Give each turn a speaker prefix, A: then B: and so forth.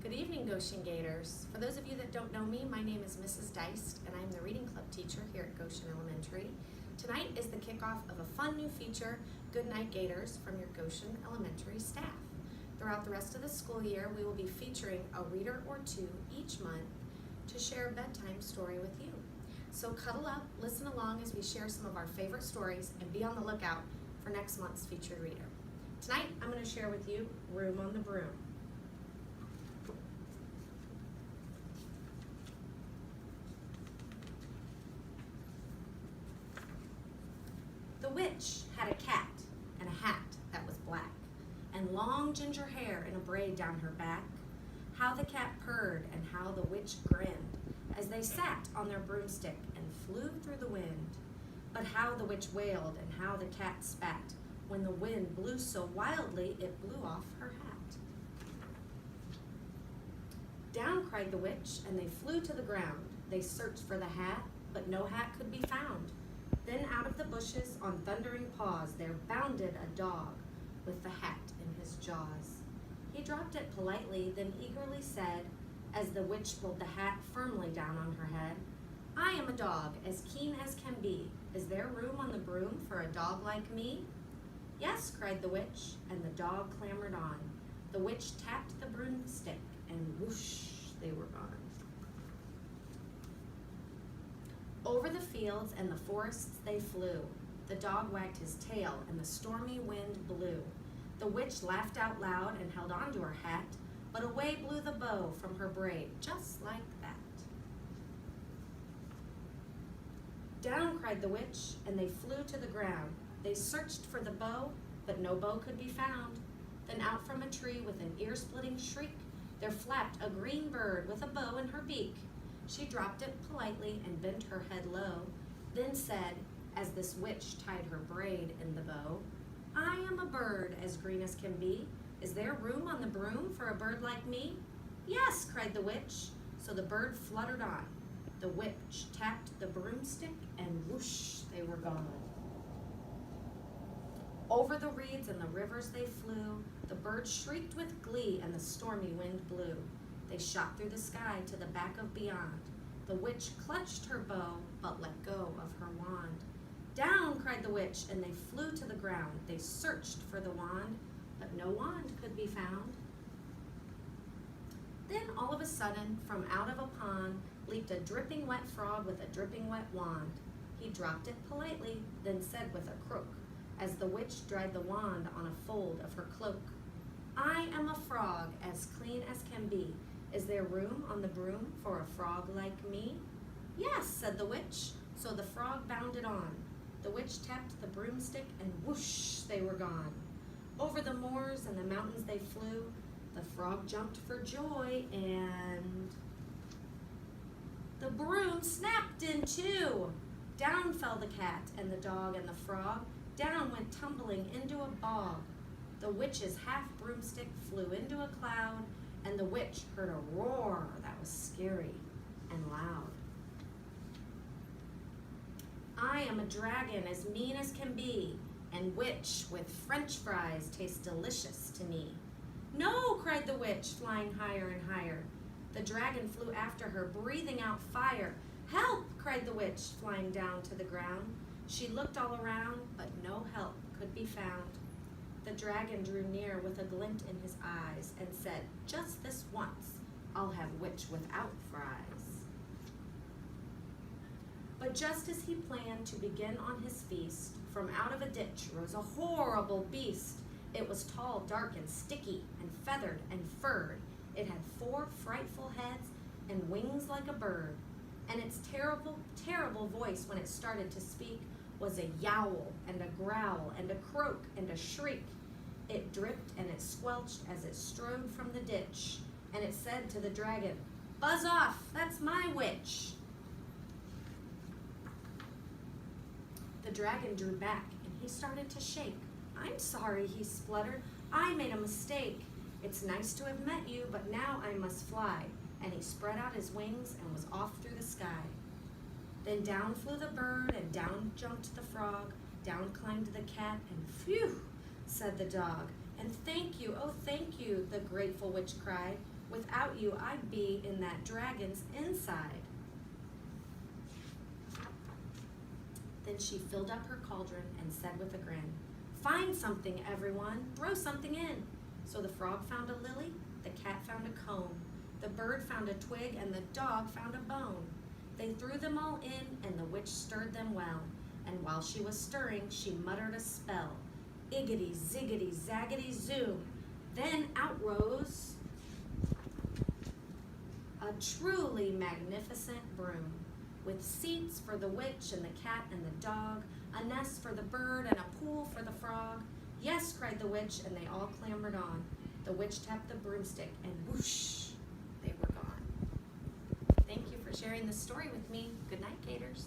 A: Good evening, Goshen Gators. For those of you that don't know me, my name is Mrs. Deist, and I'm the reading club teacher here at Goshen Elementary. Tonight is the kickoff of a fun new feature, Good Night Gators, from your Goshen Elementary staff. Throughout the rest of the school year, we will be featuring a reader or two each month to share a bedtime story with you. So cuddle up, listen along as we share some of our favorite stories, and be on the lookout for next month's featured reader. Tonight, I'm going to share with you Room on the Broom. The witch had a cat and a hat that was black, and long ginger hair in a braid down her back. How the cat purred and how the witch grinned as they sat on their broomstick and flew through the wind. But how the witch wailed and how the cat spat when the wind blew so wildly it blew off her hat. Down cried the witch, and they flew to the ground. They searched for the hat, but no hat could be found. Then out of the bushes on thundering paws there bounded a dog with the hat in his jaws. He dropped it politely, then eagerly said, as the witch pulled the hat firmly down on her head, "I am a dog, as keen as can be. Is there room on the broom for a dog like me?" "Yes," cried the witch, and the dog clambered on. The witch tapped the broomstick, and whoosh, they were gone. Over the fields and the forests they flew. The dog wagged his tail, and the stormy wind blew. The witch laughed out loud and held on to her hat, but away blew the bow from her braid, just like that. Down cried the witch, and they flew to the ground. They searched for the bow, but no bow could be found. Then out from a tree with an ear-splitting shriek, there flapped a green bird with a bow in her beak. She dropped it politely and bent her head low, then said, as this witch tied her braid in the bow, "I am a bird as green as can be. Is there room on the broom for a bird like me?" "Yes," cried the witch. So the bird fluttered on. The witch tapped the broomstick, and whoosh, they were gone. Over the reeds and the rivers they flew. The birds shrieked with glee, and the stormy wind blew. They shot through the sky to the back of beyond. The witch clutched her bow, but let go of her wand. Down cried the witch, and they flew to the ground. They searched for the wand, but no wand could be found. Then all of a sudden, from out of a pond, leaped a dripping wet frog with a dripping wet wand. He dropped it politely, then said with a croak, as the witch dried the wand on a fold of her cloak, "I am a frog as clean as can be. Is there room on the broom for a frog like me?" "Yes," said the witch. So the frog bounded on. The witch tapped the broomstick, and whoosh, they were gone. Over the moors and the mountains they flew. The frog jumped for joy, and the broom snapped in two. Down fell the cat and the dog and the frog. Down went tumbling into a bog. The witch's half broomstick flew into a cloud, and the witch heard a roar that was scary and loud. "I am a dragon as mean as can be, and which with French fries tastes delicious to me." "No," cried the witch, flying higher and higher. The dragon flew after her, breathing out fire. "Help!" cried the witch, flying down to the ground. She looked all around, but no help could be found. The dragon drew near with a glint in his eyes and said, "Just this once, I'll have witch without fries." But just as he planned to begin on his feast, from out of a ditch rose a horrible beast. It was tall, dark, and sticky, and feathered and furred. It had 4 frightful heads and wings like a bird. And its terrible, terrible voice, when it started to speak, was a yowl and a growl and a croak and a shriek. It dripped and it squelched as it strode from the ditch, and it said to the dragon, "Buzz off, that's my witch." The dragon drew back, and he started to shake. "I'm sorry," he spluttered. "I made a mistake. It's nice to have met you, but now I must fly." And he spread out his wings and was off through the sky. Then down flew the bird, and down jumped the frog. Down climbed the cat, and phew, said the dog. "And thank you, oh thank you," the grateful witch cried. Without you, I'd be in that dragon's inside. Then she filled up her cauldron and said with a grin, "Find something, everyone, throw something in." So the frog found a lily, the cat found a comb, the bird found a twig, and the dog found a bone. They threw them all in, and the witch stirred them well. And while she was stirring, she muttered a spell. Iggity, ziggity, zaggity, zoom. Then out rose a truly magnificent broom, with seats for the witch and the cat and the dog, a nest for the bird and a pool for the frog. "Yes," cried the witch, and they all clambered on. The witch tapped the broomstick, and whoosh, they were gone. Thank you for sharing this story with me. Good night, Gators.